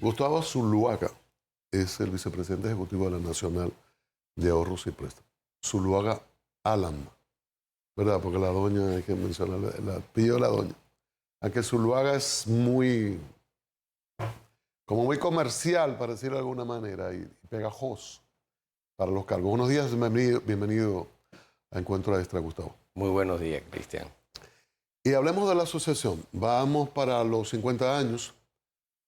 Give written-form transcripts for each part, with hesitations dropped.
Gustavo Zuluaga es el vicepresidente ejecutivo de la Nacional de Ahorros y Préstamos. Zuluaga Alam, ¿verdad? Porque la doña, hay que mencionarle, la pidió la doña. Aunque Zuluaga es como muy comercial, para decirlo de alguna manera, y pegajoso para los cargos. Buenos días, bienvenido a Encuentro Extra, Gustavo. Muy buenos días, Cristian. Y hablemos de la asociación. Vamos para los 50 años.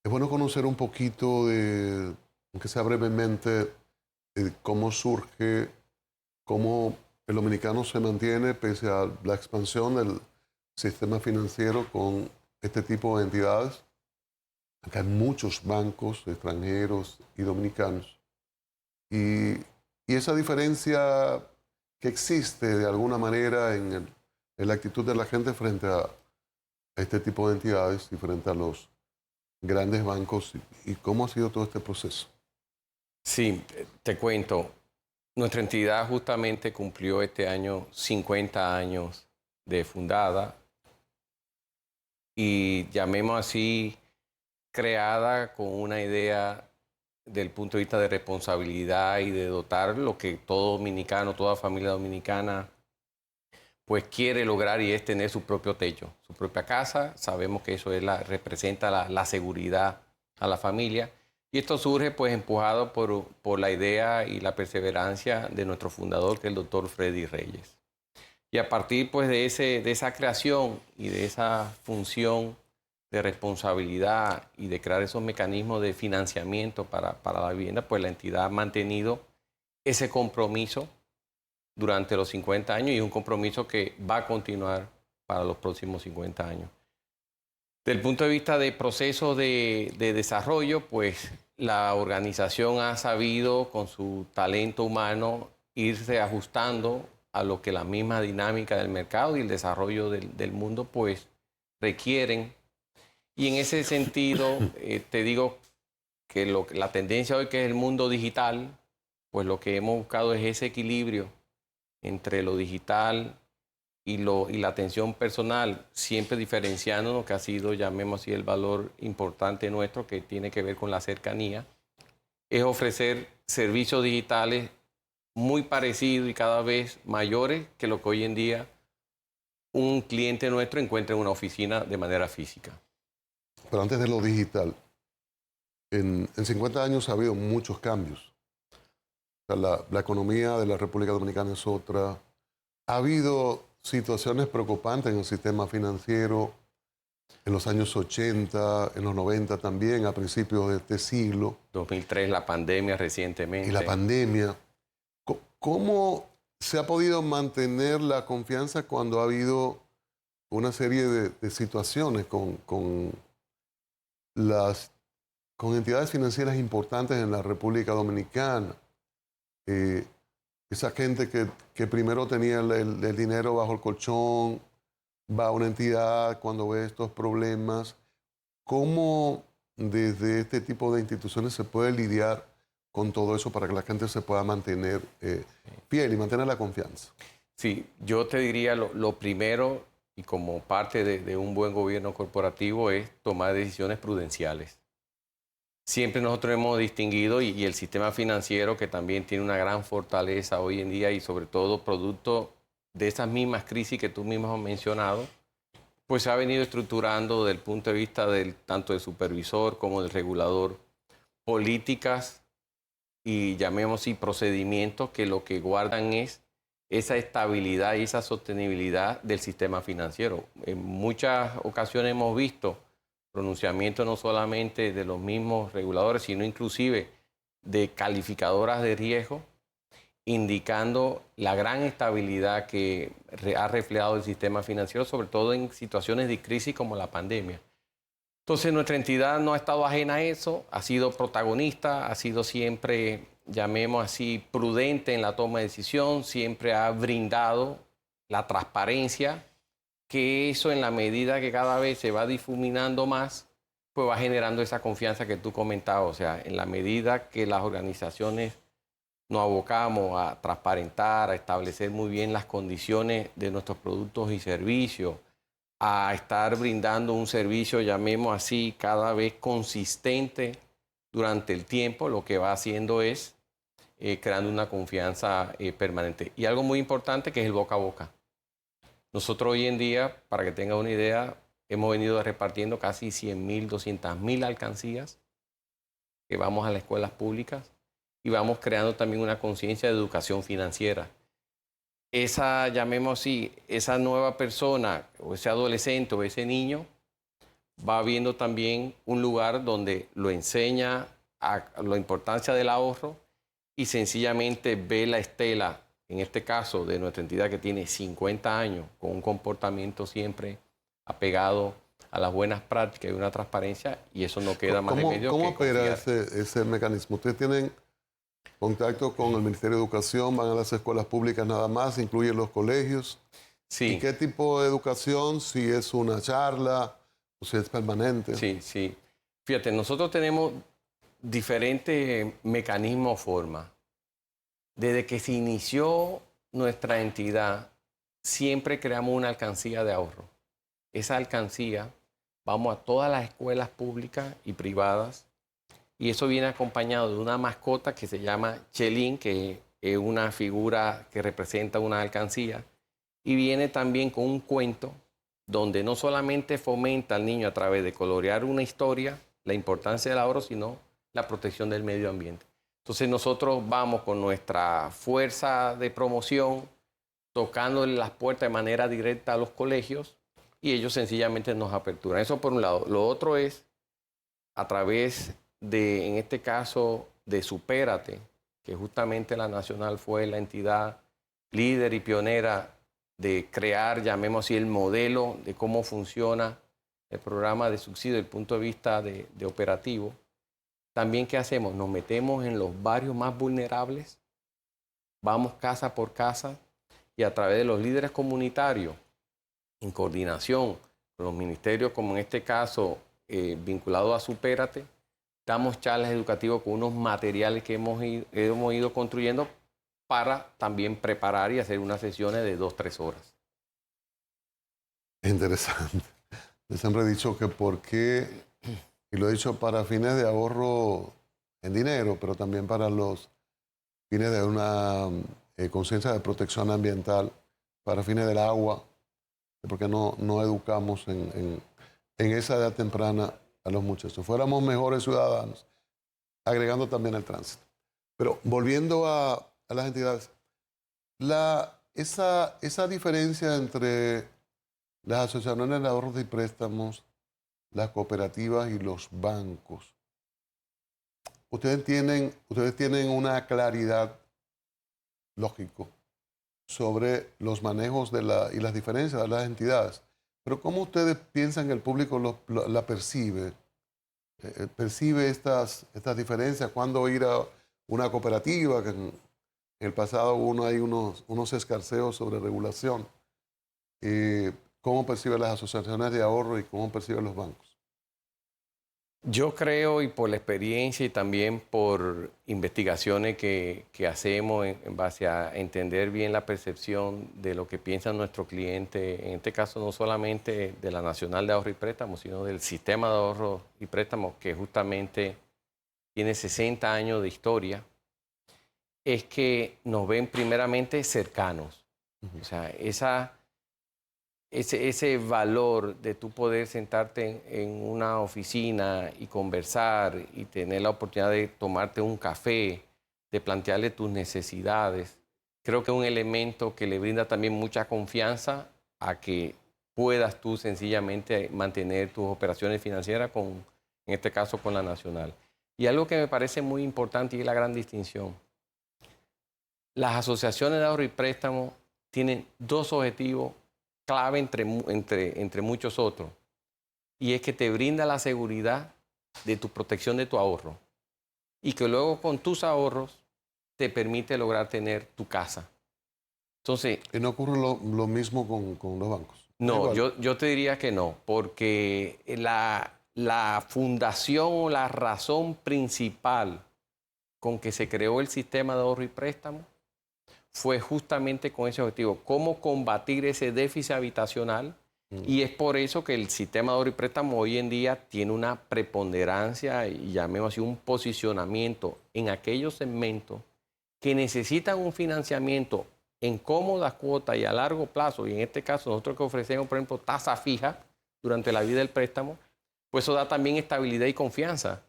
Es bueno conocer un poquito de, aunque sea brevemente, cómo surge, cómo el dominicano se mantiene pese a la expansión del sistema financiero con este tipo de entidades. Acá hay muchos bancos extranjeros y dominicanos. Y esa diferencia que existe de alguna manera en la actitud de la gente frente a este tipo de entidades y frente a los grandes bancos, y cómo ha sido todo este proceso. Sí, te cuento. Nuestra entidad justamente cumplió este año 50 años de fundada y llamemos así, creada con una idea del punto de vista de responsabilidad y de dotar lo que todo dominicano, toda familia dominicana pues quiere lograr, y es tener su propio techo, su propia casa. Sabemos que eso representa la seguridad a la familia. Y esto surge pues empujado por la idea y la perseverancia de nuestro fundador, que es el doctor Freddy Reyes. Y a partir pues de esa creación y de esa función de responsabilidad y de crear esos mecanismos de financiamiento para la vivienda, pues la entidad ha mantenido ese compromiso durante los 50 años, y un compromiso que va a continuar para los próximos 50 años. Desde el punto de vista de procesos de desarrollo, pues la organización ha sabido con su talento humano irse ajustando a lo que la misma dinámica del mercado y el desarrollo del mundo pues requieren. Y en ese sentido, te digo que la tendencia hoy, que es el mundo digital, pues lo que hemos buscado es ese equilibrio entre lo digital y la atención personal, siempre diferenciándonos, que ha sido, llamemos así, el valor importante nuestro, que tiene que ver con la cercanía, es ofrecer servicios digitales muy parecidos y cada vez mayores que lo que hoy en día un cliente nuestro encuentra en una oficina de manera física. Pero antes de lo digital, en 50 años ha habido muchos cambios. O sea, la economía de la República Dominicana es otra. Ha habido situaciones preocupantes en el sistema financiero en los años 80, en los 90 también, a principios de este siglo. 2003, la pandemia recientemente. Y la pandemia. ¿Cómo se ha podido mantener la confianza cuando ha habido una serie de situaciones con entidades financieras importantes en la República Dominicana? Esa gente que primero tenía el dinero bajo el colchón, va a una entidad cuando ve estos problemas. ¿Cómo desde este tipo de instituciones se puede lidiar con todo eso para que la gente se pueda mantener fiel y mantener la confianza? Sí, yo te diría lo primero, y como parte de un buen gobierno corporativo, es tomar decisiones prudenciales. Siempre nosotros hemos distinguido, y el sistema financiero, que también tiene una gran fortaleza hoy en día, y sobre todo producto de esas mismas crisis que tú mismo has mencionado, pues se ha venido estructurando desde el punto de vista tanto del supervisor como del regulador, políticas y, llamemos así, procedimientos que lo que guardan es esa estabilidad y esa sostenibilidad del sistema financiero. En muchas ocasiones hemos visto pronunciamientos no solamente de los mismos reguladores, sino inclusive de calificadoras de riesgo, indicando la gran estabilidad que ha reflejado el sistema financiero, sobre todo en situaciones de crisis como la pandemia. Entonces, nuestra entidad no ha estado ajena a eso, ha sido protagonista, ha sido siempre, llamemos así, prudente en la toma de decisión, siempre ha brindado la transparencia, que eso, en la medida que cada vez se va difuminando más, pues va generando esa confianza que tú comentabas. O sea, en la medida que las organizaciones nos abocamos a transparentar, a establecer muy bien las condiciones de nuestros productos y servicios, a estar brindando un servicio, llamemos así, cada vez consistente durante el tiempo lo que va haciendo es creando una confianza permanente. Y algo muy importante que es el boca a boca. Nosotros hoy en día, para que tenga una idea, hemos venido repartiendo casi 100.000, 200.000 alcancías que vamos a las escuelas públicas y vamos creando también una conciencia de educación financiera. Esa, llamemos así, esa nueva persona o ese adolescente o ese niño va viendo también un lugar donde lo enseña a la importancia del ahorro y sencillamente ve la estela, en este caso de nuestra entidad que tiene 50 años, con un comportamiento siempre apegado a las buenas prácticas y una transparencia, y eso no queda más remedio ¿Cómo que opera confiar. ese mecanismo? ¿Ustedes tienen contacto con el Ministerio de Educación? ¿Van a las escuelas públicas nada más? ¿Incluyen los colegios? ¿Y Sí, qué tipo de educación? Si es una charla o si es permanente. sí, sí. Fíjate, nosotros tenemos diferentes mecanismos o formas. Desde que se inició nuestra entidad, siempre creamos una alcancía de ahorro. Esa alcancía, vamos a todas las escuelas públicas y privadas, y eso viene acompañado de una mascota que se llama Chelín, que es una figura que representa una alcancía, y viene también con un cuento donde no solamente fomenta al niño a través de colorear una historia, la importancia del ahorro, sino la protección del medio ambiente. Entonces nosotros vamos con nuestra fuerza de promoción, tocándole las puertas de manera directa a los colegios y ellos sencillamente nos aperturan. Eso por un lado. Lo otro es a través de, en este caso, de Supérate, que justamente la Nacional fue la entidad líder y pionera de crear, llamemos así, el modelo de cómo funciona el programa de subsidio desde el punto de vista de operativo. También, ¿qué hacemos? Nos metemos en los barrios más vulnerables, vamos casa por casa y a través de los líderes comunitarios, en coordinación con los ministerios, como en este caso, vinculado a Supérate, damos charlas educativas con unos materiales que hemos ido construyendo para también preparar y hacer unas sesiones de 2, 3 horas. Interesante. Yo siempre he dicho que por qué, y lo he dicho para fines de ahorro en dinero, pero también para los fines de una conciencia de protección ambiental, para fines del agua, porque no educamos en esa edad temprana a los muchachos. Fuéramos mejores ciudadanos, agregando también el tránsito. Pero volviendo a las entidades, esa diferencia entre las asociaciones de ahorros y préstamos, las cooperativas y los bancos, ustedes tienen una claridad, lógico, sobre los manejos y las diferencias de las entidades. Pero ¿cómo ustedes piensan que el público la percibe? ¿Percibe estas diferencias? ¿Cuándo ir a una cooperativa? Que en el pasado hay unos escarceos sobre regulación. ¿Cómo perciben las asociaciones de ahorro y cómo perciben los bancos? Yo creo, y por la experiencia y también por investigaciones que hacemos en base a entender bien la percepción de lo que piensa nuestro cliente, en este caso no solamente de la Nacional de Ahorro y Préstamos, sino del sistema de ahorro y préstamos que justamente tiene 60 años de historia, es que nos ven primeramente cercanos. O sea, ese valor de tú poder sentarte en una oficina y conversar y tener la oportunidad de tomarte un café, de plantearle tus necesidades, creo que es un elemento que le brinda también mucha confianza a que puedas tú sencillamente mantener tus operaciones financieras con, en este caso, con la Nacional. Y algo que me parece muy importante y es la gran distinción. Las asociaciones de ahorro y préstamo tienen dos objetivos clave entre muchos otros, y es que te brinda la seguridad de tu protección de tu ahorro y que luego con tus ahorros te permite lograr tener tu casa. Entonces, Y no ocurre lo mismo con los bancos. Es no, igual. yo te diría que no, porque la fundación o la razón principal con que se creó el sistema de ahorro y préstamo fue justamente con ese objetivo, cómo combatir ese déficit habitacional Y es por eso que el sistema de ahorro y préstamo hoy en día tiene una preponderancia y llamemos así un posicionamiento en aquellos segmentos que necesitan un financiamiento en cómodas cuotas y a largo plazo. Y en este caso nosotros que ofrecemos, por ejemplo, tasa fija durante la vida del préstamo, pues eso da también estabilidad y confianza.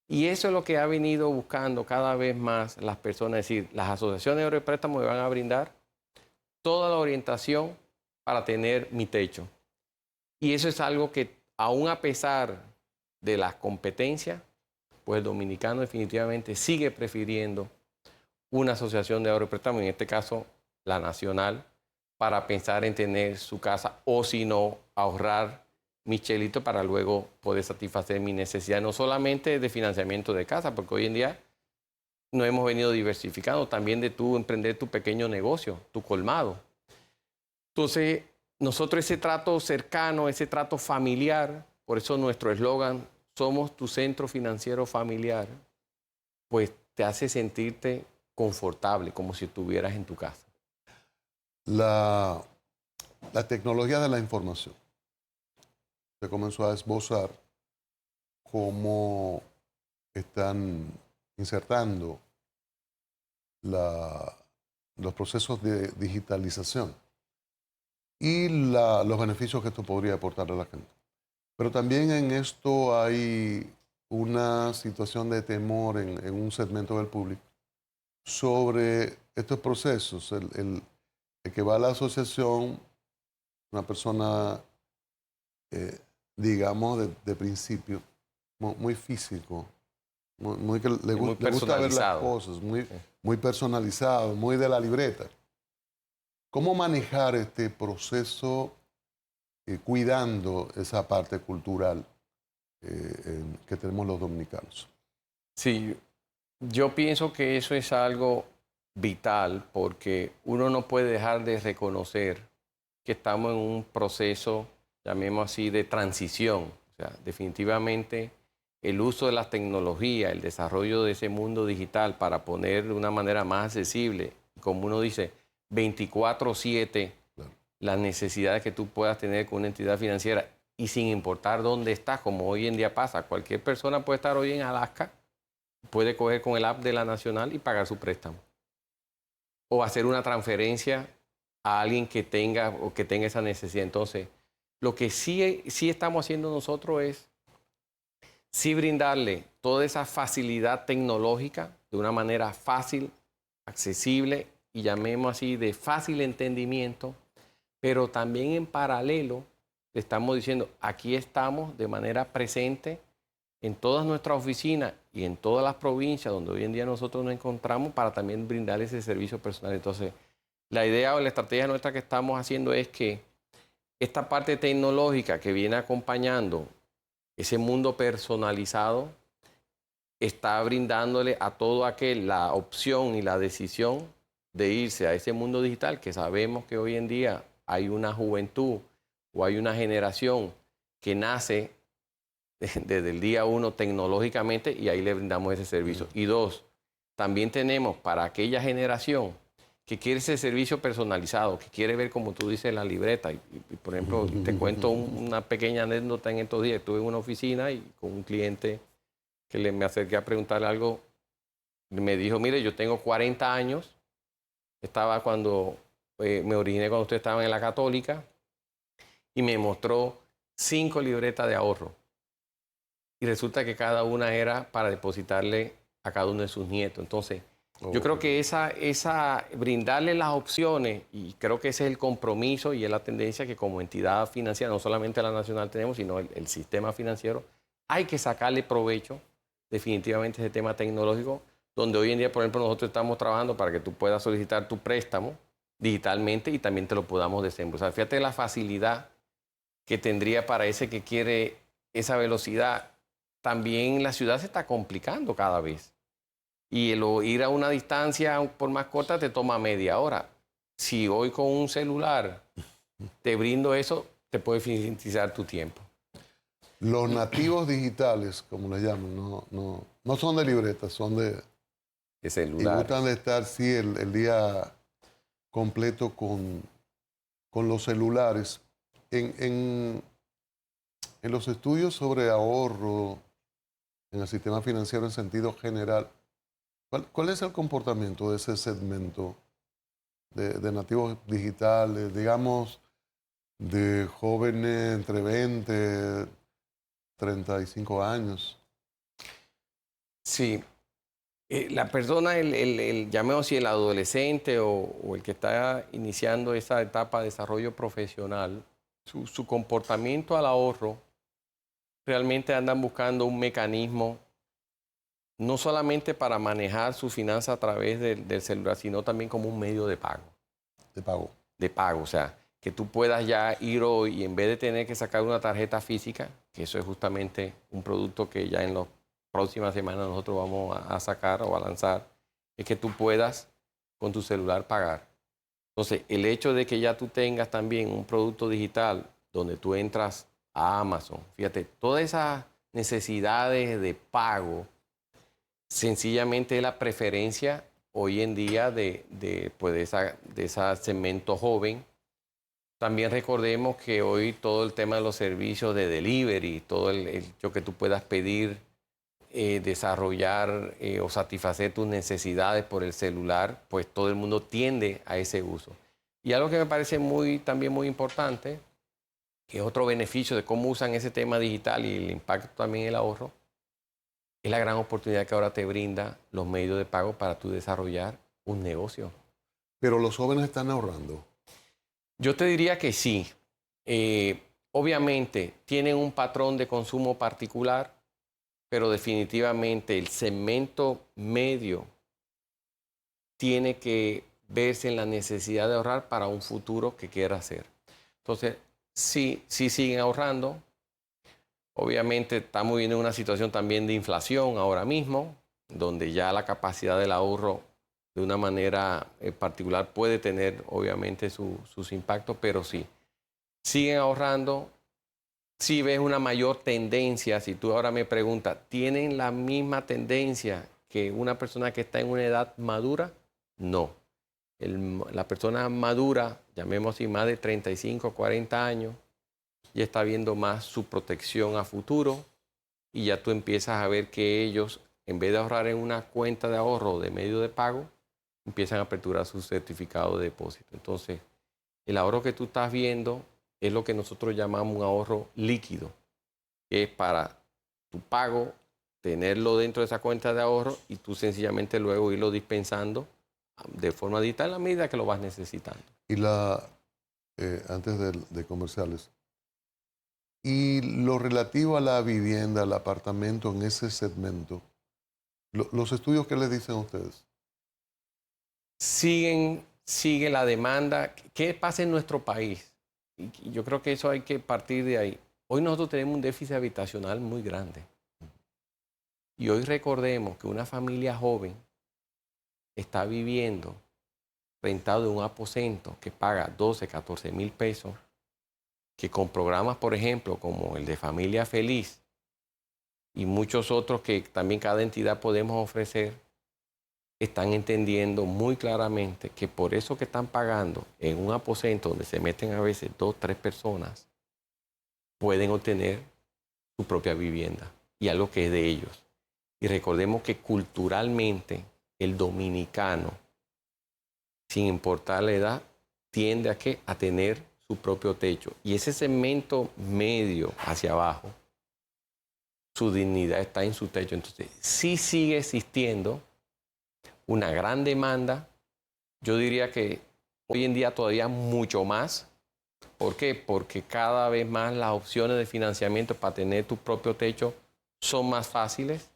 Y eso es lo que ha venido buscando cada vez más las personas, es decir, las asociaciones de ahorro y préstamo me van a brindar toda la orientación para tener mi techo. Y eso es algo que, aún a pesar de las competencias, pues el dominicano definitivamente sigue prefiriendo una asociación de ahorro y préstamo, en este caso la nacional, para pensar en tener su casa o si no, ahorrar mi chelito para luego poder satisfacer mi necesidad, no solamente de financiamiento de casa, porque hoy en día nos hemos venido diversificando también de tú emprender tu pequeño negocio, tu colmado. Entonces, nosotros ese trato cercano, ese trato familiar, por eso nuestro eslogan, somos tu centro financiero familiar, pues te hace sentirte confortable, como si estuvieras en tu casa. La, la tecnología de la información. Se comenzó a esbozar cómo están insertando los procesos de digitalización y los beneficios que esto podría aportar a la gente. Pero también en esto hay una situación de temor en un segmento del público sobre estos procesos. El que va a la asociación, una persona, digamos, de principio, muy físico, muy que le Muy gusta ver las personalizado. cosas, Sí. muy personalizado, muy de la libreta. ¿Cómo manejar este proceso cuidando esa parte cultural que tenemos los dominicanos? Sí, yo pienso que eso es algo vital porque uno no puede dejar de reconocer que estamos en un proceso, llamemos así, de transición. O sea, definitivamente el uso de las tecnologías, el desarrollo de ese mundo digital para poner de una manera más accesible, como uno dice, 24/7, Claro. las necesidades que tú puedas tener con una entidad financiera y sin importar dónde estás, como hoy en día pasa. Cualquier persona puede estar hoy en Alaska, puede coger con el app de la Nacional y pagar su préstamo. O hacer una transferencia a alguien que tenga o que tenga esa necesidad. Entonces, lo que sí estamos haciendo nosotros es sí brindarle toda esa facilidad tecnológica de una manera fácil, accesible y llamemos así de fácil entendimiento, pero también en paralelo le estamos diciendo, aquí estamos de manera presente en todas nuestras oficinas y en todas las provincias donde hoy en día nosotros nos encontramos para también brindar ese servicio personal. Entonces, la idea o la estrategia nuestra que estamos haciendo es que esta parte tecnológica que viene acompañando ese mundo personalizado está brindándole a todo aquel la opción y la decisión de irse a ese mundo digital, que sabemos que hoy en día hay una juventud o hay una generación que nace desde el día uno tecnológicamente y ahí le brindamos ese servicio. Y dos, también tenemos para aquella generación que quiere ese servicio personalizado, que quiere ver, como tú dices, la libreta. Por ejemplo, te cuento una pequeña anécdota en estos días. Estuve en una oficina y con un cliente que me acerqué a preguntarle algo. Me dijo, mire, yo tengo 40 años. Estaba cuando, me originé cuando usted estaba en la Católica y me mostró 5 libretas de ahorro. Y resulta que cada una era para depositarle a cada uno de sus nietos. Entonces, yo creo que brindarle las opciones, y creo que ese es el compromiso y es la tendencia que como entidad financiera, no solamente la nacional tenemos, sino el sistema financiero, hay que sacarle provecho definitivamente a ese tema tecnológico, donde hoy en día, por ejemplo, nosotros estamos trabajando para que tú puedas solicitar tu préstamo digitalmente y también te lo podamos desembolsar. Fíjate la facilidad que tendría para ese que quiere esa velocidad. También la ciudad se está complicando cada vez. Y ir a una distancia por más corta te toma media hora. Si hoy con un celular te brindo eso, te puede eficientizar tu tiempo. Los nativos digitales, como les llaman, no son de libretas, son De y celulares. gustan de estar, sí, el día completo con los celulares. En, en los estudios sobre ahorro en el sistema financiero en sentido general, ¿cuál es el comportamiento de ese segmento de nativos digitales, digamos, de jóvenes entre 20, 35 años? Sí, la persona, llamemos así, el adolescente o el que está iniciando esa etapa de desarrollo profesional, su comportamiento al ahorro, realmente andan buscando un mecanismo no solamente para manejar su finanza a través del celular, sino también como un medio de pago. De pago. De pago, o sea, que tú puedas ya ir hoy y en vez de tener que sacar una tarjeta física, que eso es justamente un producto que ya en las próximas semanas nosotros vamos a sacar o a lanzar, es que tú puedas con tu celular pagar. Entonces, el hecho de que ya tú tengas también un producto digital donde tú entras a Amazon, fíjate, todas esas necesidades de pago, sencillamente es la preferencia hoy en día pues de ese segmento joven. También recordemos que hoy todo el tema de los servicios de delivery, todo el hecho que tú puedas pedir, desarrollar o satisfacer tus necesidades por el celular, pues todo el mundo tiende a ese uso. Y algo que me parece también muy importante, que es otro beneficio de cómo usan ese tema digital y el impacto también en el ahorro, es la gran oportunidad que ahora te brinda los medios de pago para tú desarrollar un negocio. Pero los jóvenes están ahorrando. Yo te diría que sí. Obviamente tienen un patrón de consumo particular, pero definitivamente el segmento medio tiene que verse en la necesidad de ahorrar para un futuro que quiera hacer. Entonces, sí siguen ahorrando. Obviamente estamos viviendo una situación también de inflación ahora mismo, donde ya la capacidad del ahorro de una manera particular puede tener obviamente sus impactos, pero sí, siguen ahorrando. Si ves una mayor tendencia, si tú ahora me preguntas, ¿tienen la misma tendencia que una persona que está en una edad madura? No. La persona madura, llamemos así, más de 35, 40 años, ya está viendo más su protección a futuro y ya tú empiezas a ver que ellos, en vez de ahorrar en una cuenta de ahorro de medio de pago, empiezan a aperturar su certificado de depósito. Entonces, el ahorro que tú estás viendo es lo que nosotros llamamos un ahorro líquido, que es para tu pago, tenerlo dentro de esa cuenta de ahorro y tú sencillamente luego irlo dispensando de forma digital a medida que lo vas necesitando. Y antes de comerciales, y lo relativo a la vivienda, al apartamento en ese segmento, los estudios, ¿qué les dicen a ustedes? Sigue la demanda. ¿Qué pasa en nuestro país? Y yo creo que eso hay que partir de ahí. Hoy nosotros tenemos un déficit habitacional muy grande. Y hoy recordemos que una familia joven está viviendo rentado de un aposento que paga 12, 14 mil pesos, que con programas, por ejemplo, como el de Familia Feliz y muchos otros que también cada entidad podemos ofrecer, están entendiendo muy claramente que por eso que están pagando en un aposento donde se meten a veces 2, 3 personas, pueden obtener su propia vivienda y algo que es de ellos. Y recordemos que culturalmente el dominicano, sin importar la edad, tiende a tener su propio techo. Y ese segmento medio hacia abajo, su dignidad está en su techo. Entonces, sí sigue existiendo una gran demanda. Yo diría que hoy en día todavía mucho más. ¿Por qué? Porque cada vez más las opciones de financiamiento para tener tu propio techo son más fáciles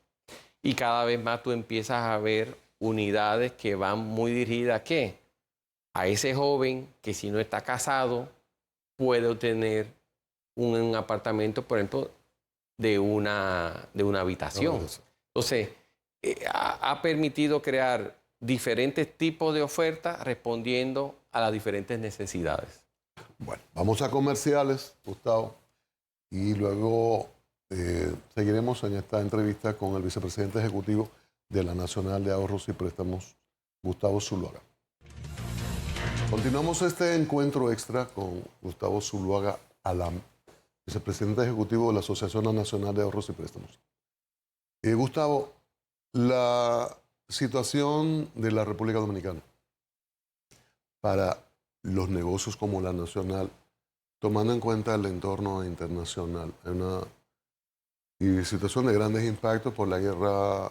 y cada vez más tú empiezas a ver unidades que van muy dirigidas ¿a qué? A ese joven que si no está casado puede obtener un apartamento, por ejemplo, de una habitación. Entonces, ha permitido crear diferentes tipos de ofertas respondiendo a las diferentes necesidades. Bueno, vamos a comerciales, Gustavo, y luego seguiremos en esta entrevista con el vicepresidente ejecutivo de la Nacional de Ahorros y Préstamos, Gustavo Zuluaga. Continuamos este encuentro extra con Gustavo Zuluaga a la vicepresidenta ejecutiva de la Asociación Nacional de Ahorros y Préstamos. Gustavo, la situación de la República Dominicana para los negocios como la nacional, tomando en cuenta el entorno internacional, es una situación de grandes impactos por la guerra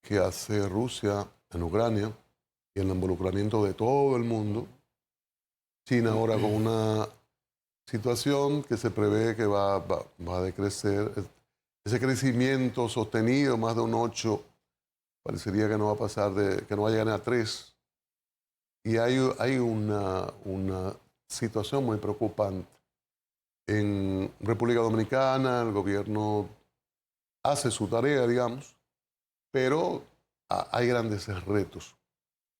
que hace Rusia en Ucrania y el involucramiento de todo el mundo. China ahora con una situación que se prevé que va a decrecer. Ese crecimiento sostenido, más de un 8, parecería que no va a pasar que no va a llegar a 3. Y hay una situación muy preocupante. En República Dominicana el gobierno hace su tarea, digamos, pero hay grandes retos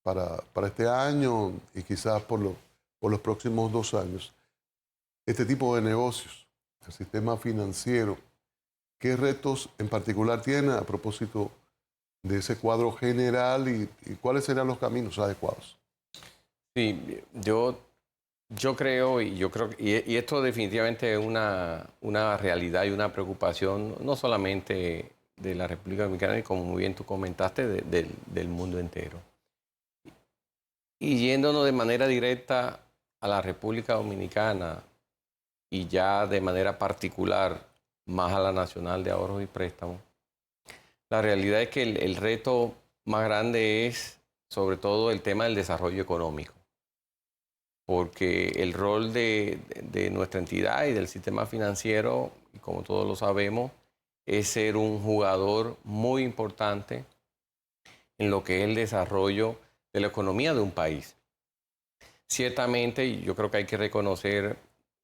para este año y quizás por los próximos 2 años. Este tipo de negocios, el sistema financiero, ¿qué retos en particular tiene a propósito de ese cuadro general y cuáles serían los caminos adecuados? Sí, yo creo, y esto definitivamente es una realidad y una preocupación, no solamente de la República Dominicana, y como muy bien tú comentaste, del mundo entero. Y yéndonos de manera directa a la República Dominicana y ya de manera particular más a la Nacional de Ahorros y Préstamos, la realidad es que el reto más grande es sobre todo el tema del desarrollo económico, porque el rol de nuestra entidad y del sistema financiero, y como todos lo sabemos, es ser un jugador muy importante en lo que es el desarrollo de la economía de un país. Ciertamente, y yo creo que hay que reconocer,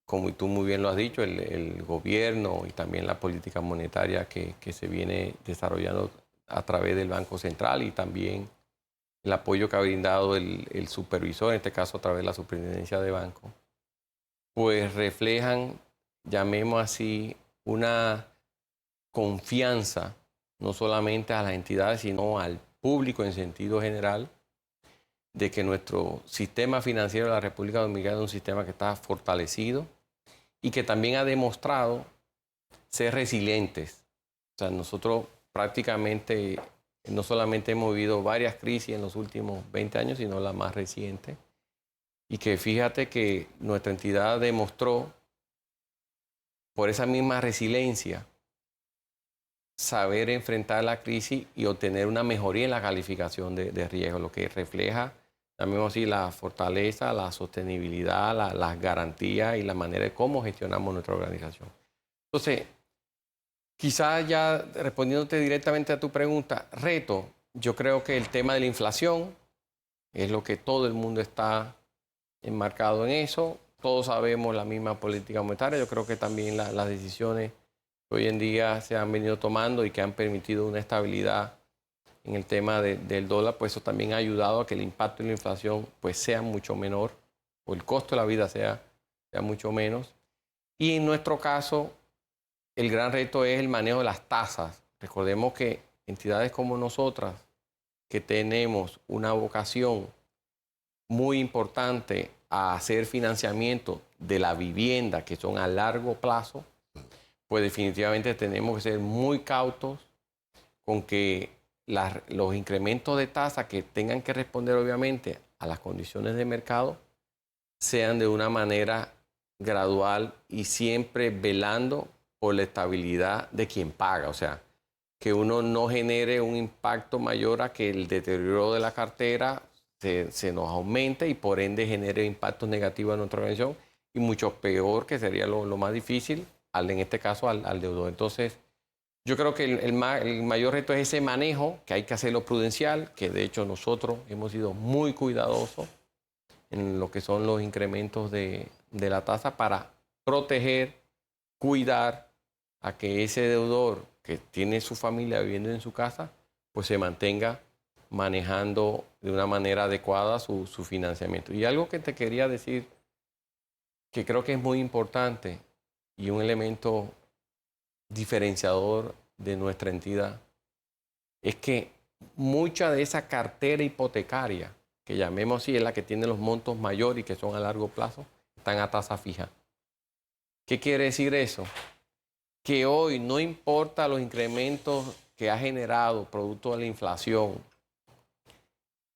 como tú muy bien lo has dicho, el gobierno y también la política monetaria que se viene desarrollando a través del Banco Central y también el apoyo que ha brindado el supervisor, en este caso a través de la Superintendencia de Banco, pues reflejan, llamemos así, una confianza no solamente a las entidades, sino al público en sentido general, de que nuestro sistema financiero de la República Dominicana es un sistema que está fortalecido y que también ha demostrado ser resilientes. O sea, nosotros prácticamente no solamente hemos vivido varias crisis en los últimos 20 años, sino la más reciente. Y que fíjate que nuestra entidad demostró, por esa misma resiliencia, saber enfrentar la crisis y obtener una mejoría en la calificación de riesgo, lo que refleja, también así, la fortaleza, la sostenibilidad, las garantías y la manera de cómo gestionamos nuestra organización. Entonces, quizás ya respondiéndote directamente a tu pregunta, reto, yo creo que el tema de la inflación es lo que todo el mundo está enmarcado en eso. Todos sabemos la misma política monetaria. Yo creo que también las decisiones que hoy en día se han venido tomando y que han permitido una estabilidad en el tema del dólar, pues eso también ha ayudado a que el impacto de la inflación pues sea mucho menor, o el costo de la vida sea mucho menos. Y en nuestro caso, el gran reto es el manejo de las tasas. Recordemos que entidades como nosotras, que tenemos una vocación muy importante a hacer financiamiento de la vivienda, que son a largo plazo, pues definitivamente tenemos que ser muy cautos con que los incrementos de tasa que tengan que responder obviamente a las condiciones de mercado sean de una manera gradual y siempre velando por la estabilidad de quien paga. O sea, que uno no genere un impacto mayor a que el deterioro de la cartera se nos aumente y por ende genere impactos negativos en nuestra organización y mucho peor, que sería lo más difícil, en este caso al deudor. Entonces, yo creo que el mayor reto es ese manejo, que hay que hacerlo prudencial, que de hecho nosotros hemos sido muy cuidadosos en lo que son los incrementos de la tasa para proteger, cuidar a que ese deudor que tiene su familia viviendo en su casa, pues se mantenga manejando de una manera adecuada su financiamiento. Y algo que te quería decir, que creo que es muy importante y un elemento diferenciador de nuestra entidad, es que mucha de esa cartera hipotecaria, que llamemos así, es la que tiene los montos mayores y que son a largo plazo, están a tasa fija. ¿Qué quiere decir eso? Que hoy no importa los incrementos que ha generado producto de la inflación,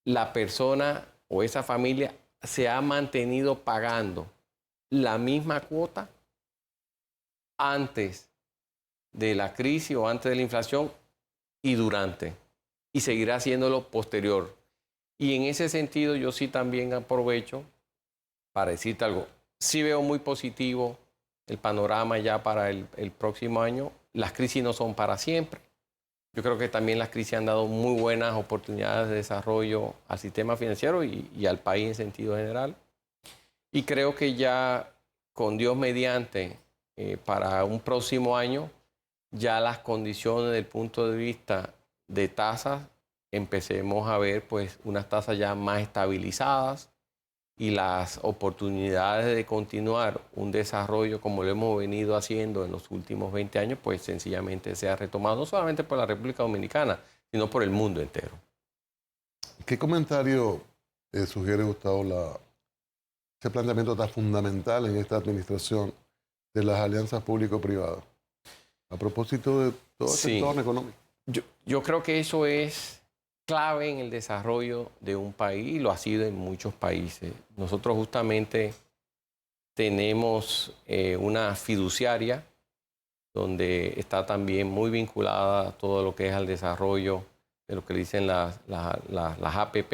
la persona o esa familia se ha mantenido pagando la misma cuota antes de la crisis o antes de la inflación y durante, y seguirá haciéndolo posterior. Y en ese sentido yo sí también aprovecho para decirte algo. Sí veo muy positivo el panorama ya para el próximo año. Las crisis no son para siempre. Yo creo que también las crisis han dado muy buenas oportunidades de desarrollo al sistema financiero y al país en sentido general. Y creo que ya con Dios mediante, para un próximo año, ya las condiciones del punto de vista de tasas, empecemos a ver pues unas tasas ya más estabilizadas y las oportunidades de continuar un desarrollo como lo hemos venido haciendo en los últimos 20 años, pues sencillamente se ha retomado no solamente por la República Dominicana, sino por el mundo entero. ¿Qué comentario sugiere Gustavo ese planteamiento tan fundamental en esta administración de las alianzas público-privadas? A propósito de todo el entorno económico. Yo creo que eso es clave en el desarrollo de un país y lo ha sido en muchos países. Nosotros justamente tenemos una fiduciaria donde está también muy vinculada a todo lo que es al desarrollo de lo que dicen las APP.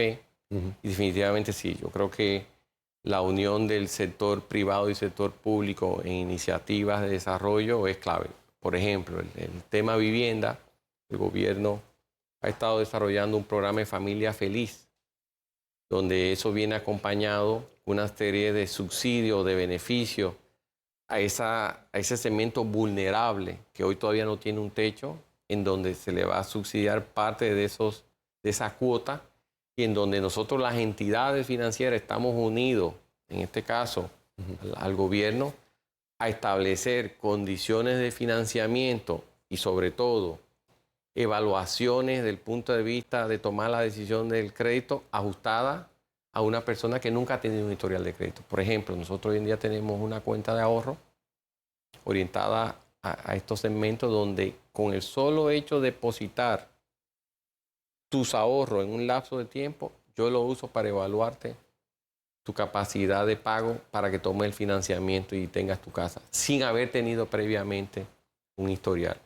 Y definitivamente sí, yo creo que la unión del sector privado y sector público en iniciativas de desarrollo es clave. Por ejemplo, el tema vivienda, el gobierno ha estado desarrollando un programa de familia feliz, donde eso viene acompañado con una serie de subsidios, de beneficios a ese segmento vulnerable que hoy todavía no tiene un techo, en donde se le va a subsidiar parte de esa cuota y en donde nosotros las entidades financieras estamos unidos, en este caso al gobierno, a establecer condiciones de financiamiento y sobre todo evaluaciones desde el punto de vista de tomar la decisión del crédito ajustada a una persona que nunca ha tenido un historial de crédito. Por ejemplo, nosotros hoy en día tenemos una cuenta de ahorro orientada a estos segmentos donde con el solo hecho de depositar tus ahorros en un lapso de tiempo, yo lo uso para evaluarte tu capacidad de pago para que tomes el financiamiento y tengas tu casa, sin haber tenido previamente un historial.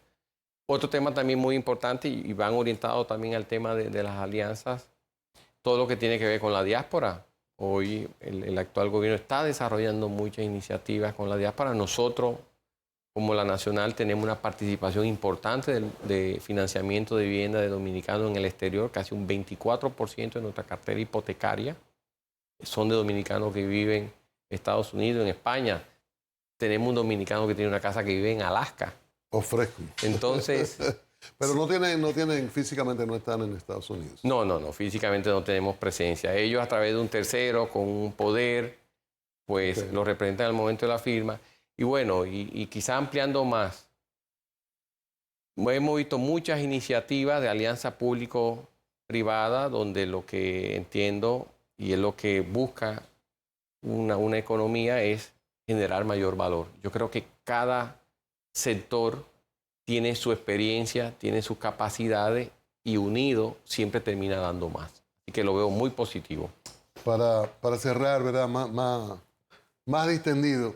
Otro tema también muy importante y van orientados también al tema de las alianzas, todo lo que tiene que ver con la diáspora. Hoy el actual gobierno está desarrollando muchas iniciativas con la diáspora. Nosotros, como la Nacional, tenemos una participación importante de financiamiento de vivienda de dominicanos en el exterior, casi un 24% de nuestra cartera hipotecaria son de dominicanos que viven en Estados Unidos, en España. Tenemos un dominicano que tiene una casa que vive en Alaska. Ofrezco. Entonces... Pero no tienen, físicamente no están en Estados Unidos. No, físicamente no tenemos presencia. Ellos a través de un tercero con un poder, pues lo representan al momento de la firma. Y bueno, y quizá ampliando más, hemos visto muchas iniciativas de alianza público-privada donde lo que entiendo y es lo que busca una economía es generar mayor valor. Yo creo que cada sector tiene su experiencia, tiene sus capacidades y unido siempre termina dando más. Así que lo veo muy positivo. Para cerrar, ¿verdad? Más distendido.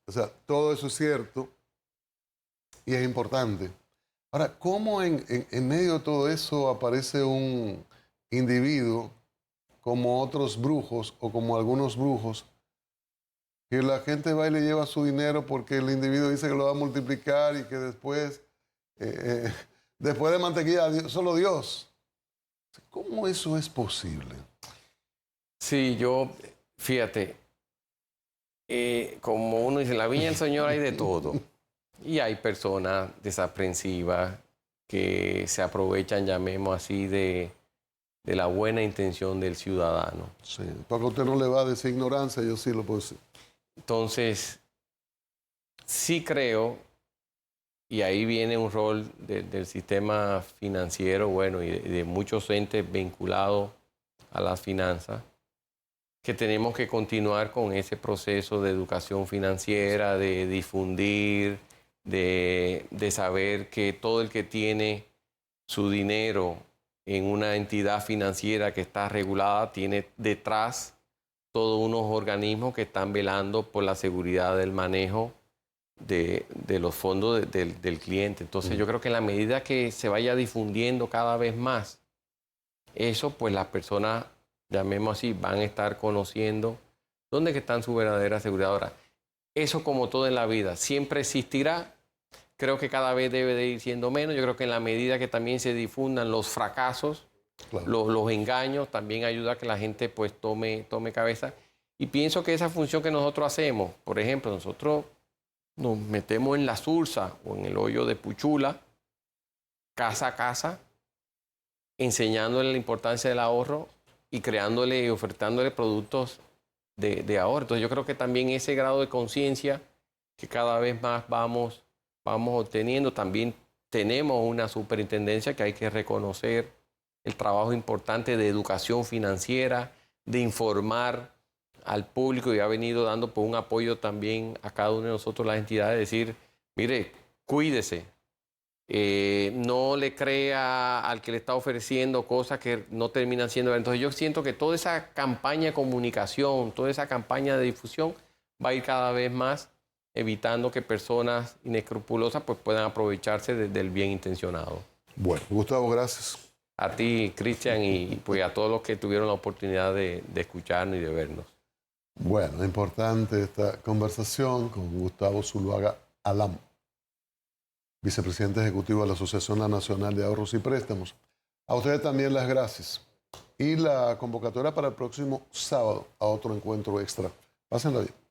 O sea, todo eso es cierto y es importante. Ahora, ¿cómo en medio de todo eso aparece un individuo como otros brujos o como algunos brujos que la gente va y le lleva su dinero porque el individuo dice que lo va a multiplicar y que después de mantequilla, solo Dios? ¿Cómo eso es posible? Sí, fíjate, como uno dice, en la viña del Señor hay de todo. Y hay personas desaprensivas que se aprovechan, llamemos así, de la buena intención del ciudadano. Sí, porque usted no le va a decir ignorancia, yo sí lo puedo decir. Entonces, sí creo, y ahí viene un rol del sistema financiero, bueno, y de muchos entes vinculados a las finanzas, que tenemos que continuar con ese proceso de educación financiera, de difundir, de saber que todo el que tiene su dinero en una entidad financiera que está regulada tiene detrás todos unos organismos que están velando por la seguridad del manejo de los fondos del cliente. Entonces yo creo que en la medida que se vaya difundiendo cada vez más eso, pues las personas, llamemos así, van a estar conociendo dónde que están su verdadera seguridad. Ahora, eso como todo en la vida, siempre existirá. Creo que cada vez debe de ir siendo menos. Yo creo que en la medida que también se difundan los fracasos, Claro. los engaños, también ayuda a que la gente pues tome cabeza. Y pienso que esa función que nosotros hacemos, por ejemplo, nosotros nos metemos en la Sursa o en el hoyo de Puchula, casa a casa, enseñándole la importancia del ahorro y creándole y ofertándole productos de ahorro. Entonces yo creo que también ese grado de conciencia que cada vez más vamos obteniendo, también tenemos una superintendencia que hay que reconocer el trabajo importante de educación financiera, de informar al público y ha venido dando por un apoyo también a cada uno de nosotros, las entidades, decir, mire, cuídese, no le crea al que le está ofreciendo cosas que no terminan siendo. Entonces yo siento que toda esa campaña de comunicación, toda esa campaña de difusión va a ir cada vez más evitando que personas inescrupulosas pues, puedan aprovecharse del bien intencionado. Bueno, Gustavo, gracias. A ti, Cristian, y pues a todos los que tuvieron la oportunidad de escucharnos y de vernos. Bueno, importante esta conversación con Gustavo Zuluaga Alam, vicepresidente ejecutivo de la Asociación Nacional de Ahorros y Préstamos. A ustedes también las gracias. Y la convocatoria para el próximo sábado a otro encuentro extra. Pásenla bien.